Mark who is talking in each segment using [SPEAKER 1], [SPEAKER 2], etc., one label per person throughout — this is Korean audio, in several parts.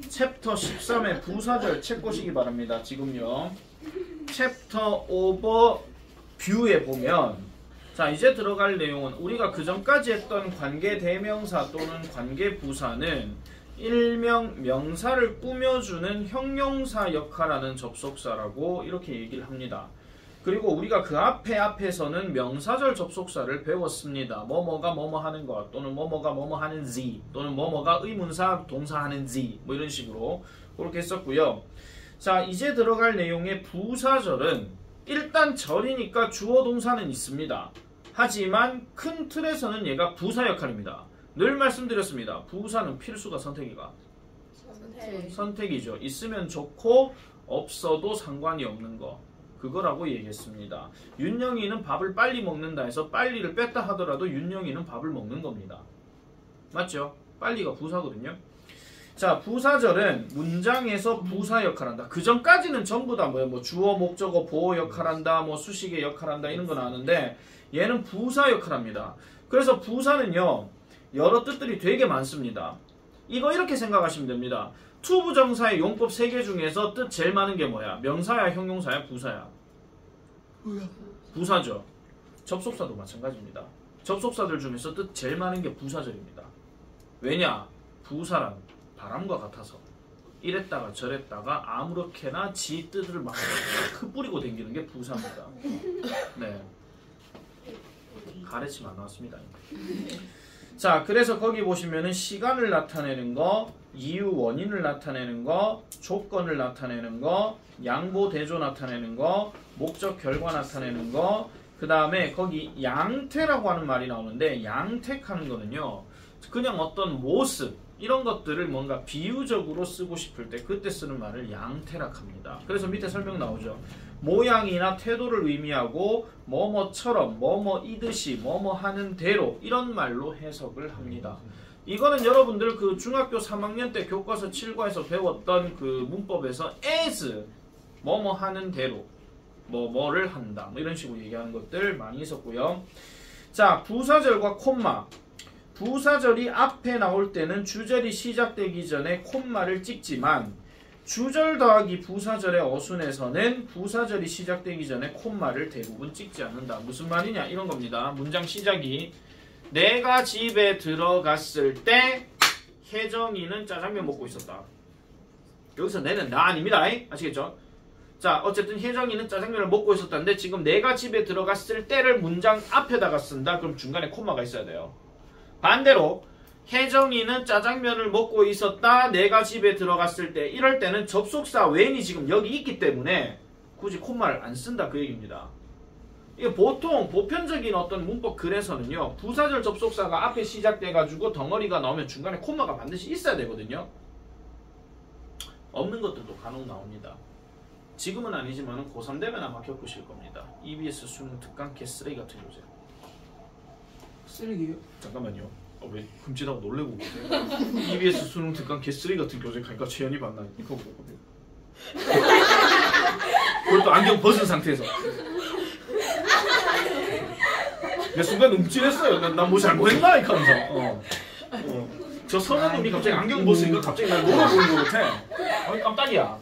[SPEAKER 1] 챕터 13의 부사절 책 보시기 바랍니다. 지금요. 챕터 오버 뷰에 보면 자 이제 들어갈 내용은 우리가 그 전까지 했던 관계 대명사 또는 관계 부사는 일명 명사를 꾸며주는 형용사 역할하는 접속사라고 이렇게 얘기를 합니다. 그리고 우리가 그 앞에서는 명사절 접속사를 배웠습니다. 뭐뭐가 뭐뭐 하는 것 또는 뭐뭐가 뭐뭐 하는지 또는 뭐뭐가 의문사 동사 하는지 뭐 이런 식으로 그렇게 했었고요. 자 이제 들어갈 내용의 부사절은 일단 절이니까 주어 동사는 있습니다. 하지만 큰 틀에서는 얘가 부사 역할입니다. 늘 말씀드렸습니다. 부사는 필수가 선택이가 선택이죠. 있으면 좋고 없어도 상관이 없는 거 그거라고 얘기했습니다. 윤영이는 밥을 빨리 먹는다 해서 빨리를 뺐다 하더라도 윤영이는 밥을 먹는 겁니다. 맞죠? 빨리가 부사거든요. 자 부사절은 문장에서 부사 역할한다. 그 전까지는 전부 다 뭐 주어 목적어 보호 역할한다 뭐 수식의 역할한다 이런 건 아는데 얘는 부사 역할합니다. 그래서 부사는요 여러 뜻들이 되게 많습니다. 이거 이렇게 생각하시면 됩니다. 투부정사의 용법 3개 중에서 뜻 제일 많은 게 뭐야? 명사야 형용사야 부사야? 부사죠. 접속사도 마찬가지입니다. 접속사들 중에서 뜻 제일 많은 게 부사절입니다. 왜냐? 부사란 바람과 같아서 이랬다가 저랬다가 아무렇게나 지 뜻을 막 흩뿌리고 다니는 게 부사입니다. 네. 가르침 안 나왔습니다. 자 그래서 거기 보시면은 시간을 나타내는 거 이유 원인을 나타내는 거 조건을 나타내는 거 양보 대조 나타내는 거 목적 결과 나타내는 거 그 다음에 거기 양태라고 하는 말이 나오는데 양택하는 거는요 그냥 어떤 모습 이런 것들을 뭔가 비유적으로 쓰고 싶을 때 그때 쓰는 말을 양태라고 합니다. 그래서 밑에 설명 나오죠. 모양이나 태도를 의미하고 뭐뭐처럼 뭐뭐이듯이 뭐뭐 하는 대로 이런 말로 해석을 합니다. 이거는 여러분들 그 중학교 3학년 때 교과서 7과에서 배웠던 그 문법에서 as 뭐뭐 하는 대로 뭐를 한다 뭐 이런 식으로 얘기하는 것들 많이 있었고요. 자 부사절과 콤마 부사절이 앞에 나올 때는 주절이 시작되기 전에 콤마를 찍지만 주절 더하기 부사절의 어순에서는 부사절이 시작되기 전에 콤마를 대부분 찍지 않는다. 무슨 말이냐 이런 겁니다. 문장 시작이 내가 집에 들어갔을 때 혜정이는 짜장면 먹고 있었다. 여기서 내는 나 아닙니다. 아시겠죠? 자 어쨌든 혜정이는 짜장면을 먹고 있었다는데 지금 내가 집에 들어갔을 때를 문장 앞에다가 쓴다. 그럼 중간에 콤마가 있어야 돼요. 반대로 혜정이는 짜장면을 먹고 있었다. 내가 집에 들어갔을 때 이럴 때는 접속사 when이 지금 여기 있기 때문에 굳이 콤마를 안 쓴다 그 얘기입니다. 이게 보통 보편적인 어떤 문법 글에서는요 부사절 접속사가 앞에 시작돼가지고 덩어리가 나오면 중간에 콤마가 반드시 있어야 되거든요. 없는 것들도 간혹 나옵니다. 지금은 아니지만 고3 되면 아마 겪으실 겁니다. EBS 수능 특강 개쓰레기 같은 교재.
[SPEAKER 2] 쓰레기요?
[SPEAKER 1] 잠깐만요. 왜 흠칫하고 놀래고 계세요? EBS 수능 특강 개쓰레기 같은 교재 가니까 최연이 봤나 이거 보거든요. 그걸 또 안경 벗은 상태에서 내 순간 움찔했어요. 나 뭐 잘못했나 이렇게 하면서 저 선한 놈이 갑자기 안경 벗으니까 갑자기 날 놀아보는 것 같아. 아니 깜짝이야.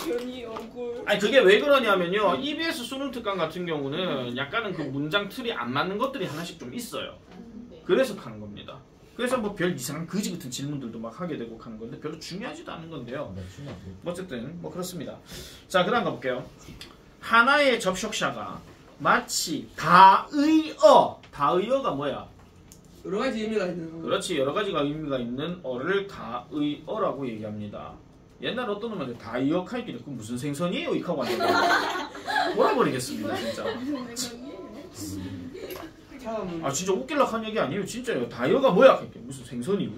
[SPEAKER 2] 연이 얼굴.
[SPEAKER 1] 아니 그게 왜 그러냐면요 EBS 수능 특강 같은 경우는 약간은 그 문장 틀이 안 맞는 것들이 하나씩 좀 있어요. 그래서 하는 겁니다. 그래서 뭐 별 이상한 거지 같은 질문들도 막 하게 되고 하는 건데 별로 중요하지도 않은 건데요. 어쨌든 뭐 그렇습니다. 자 그다음 가볼게요. 하나의 접속사가 마치 다의어가 뭐야?
[SPEAKER 2] 여러 가지 의미가 있는.
[SPEAKER 1] 그렇지 여러 가지가 의미가 있는 어를 다의어라고 얘기합니다. 옛날 어떤 놈한테 다이어카이길래 그 무슨 생선이에요? 이렇게 하고 왔는데 몰아버리겠습니다 진짜. 아 진짜 웃길라 한 얘기 아니에요. 진짜요. 다이어가 뭐야? 무슨 생선이고.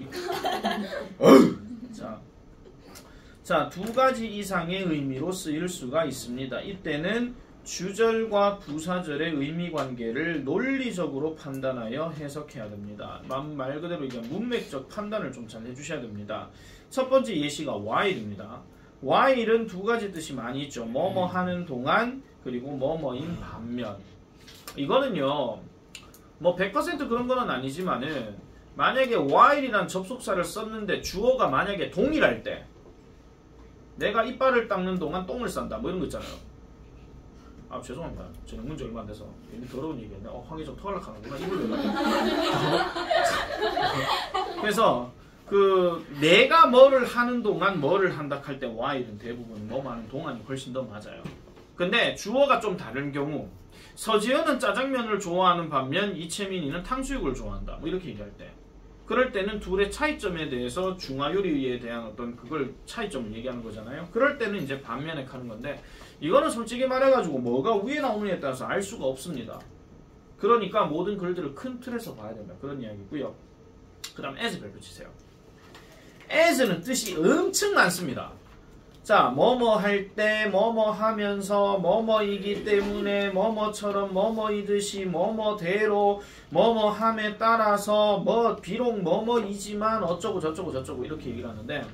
[SPEAKER 1] 자, 두 가지 이상의 의미로 쓰일 수가 있습니다. 이때는 주절과 부사절의 의미관계를 논리적으로 판단하여 해석해야 됩니다. 말 그대로 이게 문맥적 판단을 좀 잘 해주셔야 됩니다. 첫 번째 예시가 while입니다. while은 두 가지 뜻이 많이 있죠. 뭐뭐 하는 동안 그리고 뭐뭐인 반면. 이거는요 뭐 100% 그런 건 아니지만은 만약에 while이란 접속사를 썼는데 주어가 만약에 동일할 때 내가 이빨을 닦는 동안 똥을 싼다 뭐 이런 거 있잖아요. 아 죄송합니다. 저는 문제 얼마 안 돼서 괜히 더러운 얘기했네. 황이 좀 털락하는구나. 이걸 왜 말해. 그래서 그 내가 뭐를 하는 동안 뭐를 한다 할 때 while은 대부분 뭐 하는 동안이 훨씬 더 맞아요. 근데 주어가 좀 다른 경우 서지현은 짜장면을 좋아하는 반면 이채민이는 탕수육을 좋아한다 뭐 이렇게 얘기할 때 그럴 때는 둘의 차이점에 대해서 중화요리에 대한 어떤 그걸 차이점을 얘기하는 거잖아요. 그럴 때는 이제 반면에 하는 건데 이거는 솔직히 말해가지고 뭐가 위에 나오느냐에 따라서 알 수가 없습니다. 그러니까 모든 글들을 큰 틀에서 봐야 된다 그런 이야기고요. 그 다음 as 별표 치세요. as는 뜻이 엄청 많습니다. 자, 뭐뭐 할 때, 뭐뭐 하면서, 뭐뭐이기 때문에, 뭐뭐처럼, 뭐뭐이듯이, 뭐뭐대로, 뭐뭐 함에 따라서, 뭐 비록 뭐뭐이지만 어쩌고 저쩌고 저쩌고 이렇게 얘기를 하는데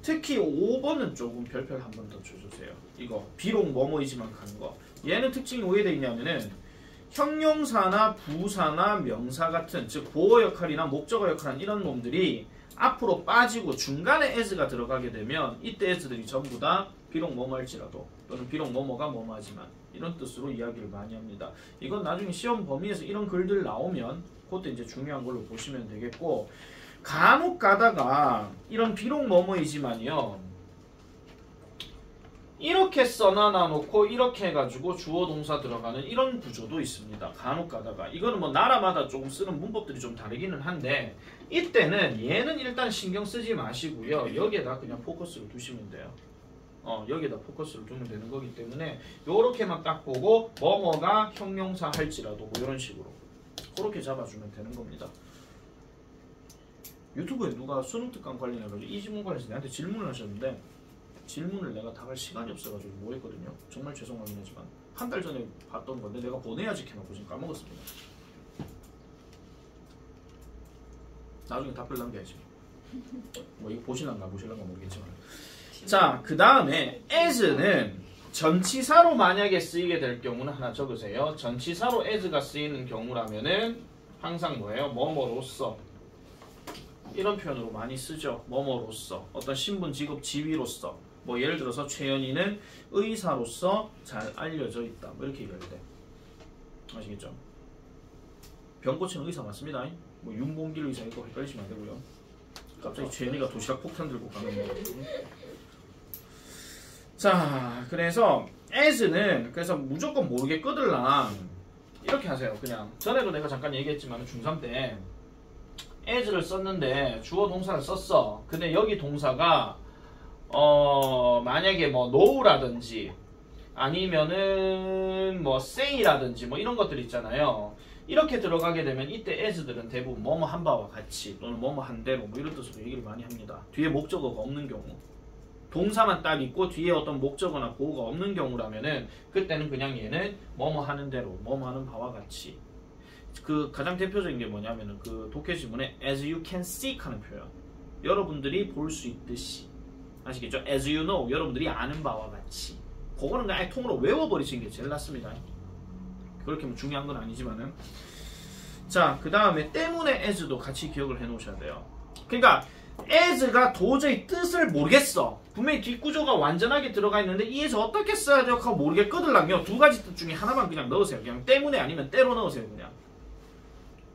[SPEAKER 1] 특히 5번은 조금 별표를 한 번 더 쳐주세요. 이거 비록 뭐뭐이지만 가는 거. 얘는 특징이 왜 되어 있냐면은 형용사나 부사나 명사 같은 즉 보어 역할이나 목적어 역할은 이런 놈들이 앞으로 빠지고 중간에 as가 들어가게 되면 이때 as들이 전부 다 비록 뭐뭐할지라도 또는 비록 뭐뭐가 뭐뭐하지만 이런 뜻으로 이야기를 많이 합니다. 이건 나중에 시험 범위에서 이런 글들 나오면 그때 이제 중요한 걸로 보시면 되겠고 간혹 가다가 이런 비록 뭐뭐이지만요 이렇게 써놔 놓고 이렇게 해가지고 주어 동사 들어가는 이런 구조도 있습니다. 간혹 가다가 이거는 뭐 나라마다 조금 쓰는 문법들이 좀 다르기는 한데 이때는 얘는 일단 신경 쓰지 마시고요. 여기에다 그냥 포커스를 두시면 돼요. 여기에다 포커스를 두면 되는 거기 때문에 요렇게만 딱 보고 뭐뭐가 형용사 할지라도 뭐 이런 식으로 그렇게 잡아주면 되는 겁니다. 유튜브에 누가 수능 특강 관련해가지고 이 질문 관련해서 내한테 질문을 하셨는데 질문을 내가 답할 시간이 없어가지고 뭐 했거든요. 정말 죄송하긴 하지만 한 달 전에 봤던 건데 내가 보내야지 해놓고 지금 까먹었습니다. 나중에 답글 남겨야지. 뭐 이거 보실란가 보실란가 모르겠지만 자, 그 다음에 as는 전치사로 만약에 쓰이게 될 경우는 하나 적으세요. 전치사로 as가 쓰이는 경우라면은 항상 뭐예요? 뭐뭐로써 이런 표현으로 많이 쓰죠. 뭐뭐로써 어떤 신분, 직업, 지위로서 뭐 예를 들어서 최연이는 의사로서 잘 알려져 있다 뭐 이렇게 얘기할 때 아시겠죠? 병 고치는 의사 맞습니다. 뭐 윤봉길 의사 이거 헷갈리시면 안 되고요. 갑자기 최연이가 도시락 폭탄 들고 가는 거. 자, 그래서 as는 그래서 무조건 모르게 끄들랑 이렇게 하세요. 그냥 전에도 내가 잠깐 얘기했지만 중3 때 as를 썼는데 주어 동사를 썼어. 근데 여기 동사가 만약에 뭐 no라든지 아니면은 뭐 say라든지 뭐 이런 것들 있잖아요. 이렇게 들어가게 되면 이때 as들은 대부분 뭐뭐 한 바와 같이 또는 뭐뭐 한 대로 뭐 이런 뜻으로 얘기를 많이 합니다. 뒤에 목적어가 없는 경우 동사만 딱 있고 뒤에 어떤 목적어나 보호가 없는 경우라면은 그때는 그냥 얘는 뭐뭐 하는 대로 뭐뭐 하는 바와 같이 그 가장 대표적인 게 뭐냐면은 그 독해 지문에 as you can see 하는 표현 여러분들이 볼 수 있듯이 아시겠죠? as you know 여러분들이 아는 바와 같이 그거는 아예 통으로 외워버리시는 게 제일 낫습니다. 그렇게 뭐 중요한 건 아니지만은 자, 그 다음에 때문에 as도 같이 기억을 해 놓으셔야 돼요. 그러니까 as가 도저히 뜻을 모르겠어. 분명히 뒷구조가 완전하게 들어가 있는데 이에서 어떻게 써야 돼요? 하고 모르겠거들랑요. 두 가지 뜻 중에 하나만 그냥 넣으세요. 그냥 때문에 아니면 때로 넣으세요. 그냥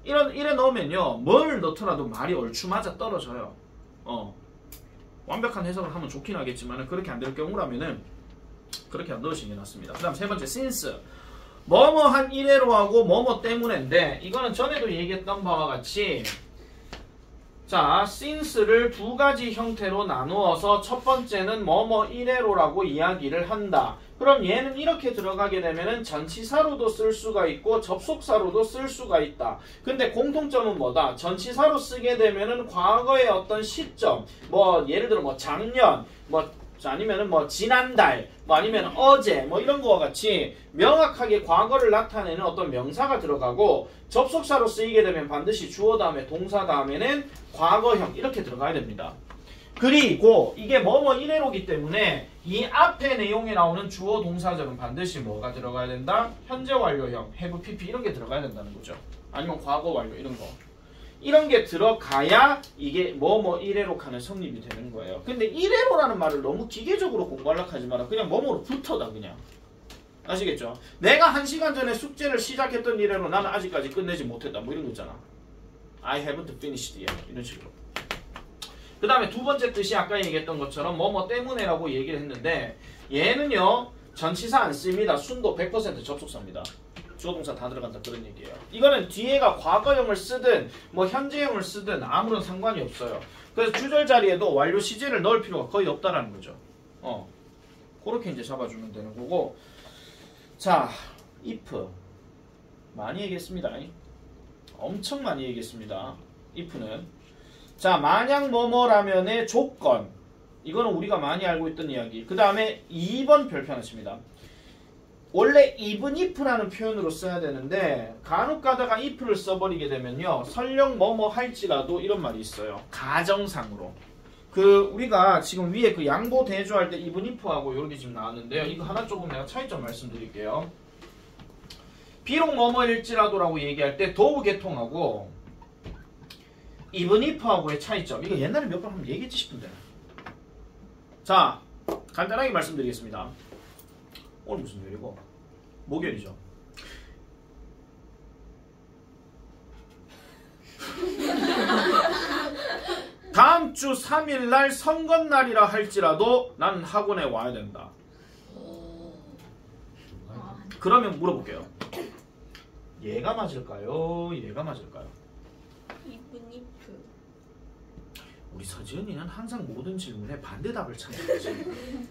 [SPEAKER 1] 이래 넣으면요 뭘 넣더라도 말이 얼추 맞아 떨어져요. 완벽한 해석을 하면 좋긴 하겠지만 그렇게 안 될 경우라면은 그렇게 안 넣으시는 게 낫습니다. 그 다음 세 번째 since 뭐뭐 한 이래로 하고 뭐뭐 때문에인데 이거는 전에도 얘기했던 바와 같이 자, since를 두 가지 형태로 나누어서 첫 번째는 뭐뭐 이래로라고 이야기를 한다. 그럼 얘는 이렇게 들어가게 되면은 전치사로도 쓸 수가 있고 접속사로도 쓸 수가 있다. 근데 공통점은 뭐다? 전치사로 쓰게 되면은 과거의 어떤 시점, 뭐 예를 들어 뭐 작년, 뭐 아니면은 뭐 지난달, 뭐 아니면 어제, 뭐 이런 거와 같이 명확하게 과거를 나타내는 어떤 명사가 들어가고 접속사로 쓰이게 되면 반드시 주어 다음에 동사 다음에는 과거형 이렇게 들어가야 됩니다. 그리고 이게 뭐뭐 이래로기 때문에 이 앞에 내용에 나오는 주어 동사절은 반드시 뭐가 들어가야 된다? 현재 완료형, have, pp 이런 게 들어가야 된다는 거죠. 아니면 과거 완료 이런 거. 이런 게 들어가야 이게 뭐뭐 1회로 가는 성립이 되는 거예요. 근데 1회로라는 말을 너무 기계적으로 공부하려고 하지 마라. 그냥 뭐뭐로 붙어다 그냥. 아시겠죠? 내가 1시간 전에 숙제를 시작했던 1회로 나는 아직까지 끝내지 못했다. 뭐 이런 거 있잖아. I haven't finished yet. 이런 식으로. 그 다음에 두 번째 뜻이 아까 얘기했던 것처럼 뭐뭐 때문에라고 얘기를 했는데 얘는요. 전치사 안 씁니다. 순도 100% 접속사입니다. 주어 동사 다 들어간다 그런 얘기예요. 이거는 뒤에가 과거형을 쓰든 뭐 현재형을 쓰든 아무런 상관이 없어요. 그래서 주절 자리에도 완료 시제를 넣을 필요가 거의 없다라는 거죠. 그렇게 이제 잡아주면 되는 거고. 자, if 많이 얘기했습니다. 엄청 많이 얘기했습니다. if는 자, 만약 뭐뭐라면의 조건. 이거는 우리가 많이 알고 있던 이야기. 그 다음에 2번 별표하십니다. 원래 even if라는 표현으로 써야 되는데 간혹 가다가 if를 써버리게 되면요. 설령 뭐뭐 할지라도 이런 말이 있어요. 가정상으로. 우리가 지금 위에 그 양보 대조할 때 even if하고 이렇게 지금 나왔는데요. 이거 하나 조금 내가 차이점 말씀드릴게요. 비록 뭐뭐일지라도라고 얘기할 때 도우 계통하고 even if하고의 차이점. 이거 옛날에 몇 번 한번 얘기했지 싶은데. 자, 간단하게 말씀드리겠습니다. 오늘 무슨 요일이고? 목요일이죠. 다음 주 3일날 선거날이라 할지라도 난 학원에 와야 된다. 그러면 물어볼게요. 얘가 맞을까요? 얘가 맞을까요?
[SPEAKER 2] even if.
[SPEAKER 1] 우리 서지은이는 항상 모든 질문에 반대답을 찾는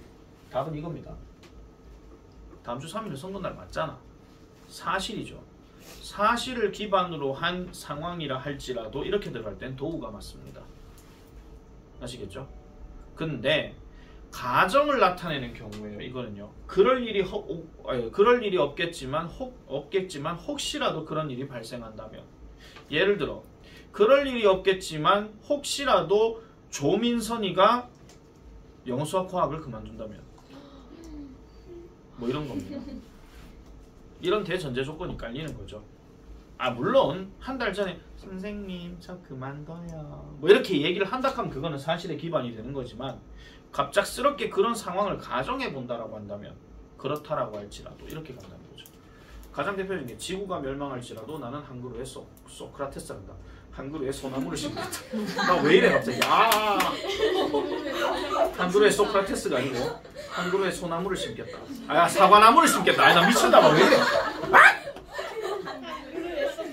[SPEAKER 1] 답은 이겁니다. 다음 주 3일은 선거날 맞잖아. 사실이죠. 사실을 기반으로 한 상황이라 할지라도 이렇게 들어갈 땐 도우가 맞습니다. 아시겠죠? 근데 가정을 나타내는 경우에요. 이거는요. 그럴 일이 없겠지만 혹시라도 그런 일이 발생한다면 예를 들어 그럴 일이 없겠지만 혹시라도 조민선이가 영어 수학 화학을 그만둔다면 뭐 이런 겁니다. 이런 대전제 조건이 깔리는 거죠. 물론 한 달 전에 선생님 저 그만둬요 뭐 이렇게 얘기를 한다 하면 그거는 사실에 기반이 되는 거지만 갑작스럽게 그런 상황을 가정해 본다라고 한다면 그렇다라고 할지라도 이렇게 간다는 거죠. 가장 대표적인 게 지구가 멸망할지라도 나는 한 그루의 소크라테스 한다. 한 그루의 소나무를 심겠다. 나 왜 이래 갑자기. 한 그루의 소크라테스가 아니고 한 그루의 소나무를 심겠다. 사과나무를 심겠다. 나 미쳤나 봐. 왜 이래.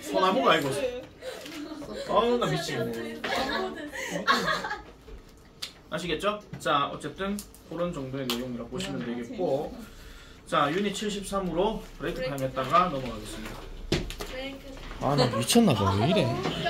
[SPEAKER 1] 소나무가 아니고 나 미치겠네. 아시겠죠? 자, 어쨌든 그런 정도의 내용이라고 보시면 되겠고, 자, 유닛 73으로 브레이크 타임 했다가 넘어가겠습니다.
[SPEAKER 3] 나 미쳤나봐. 왜 이래.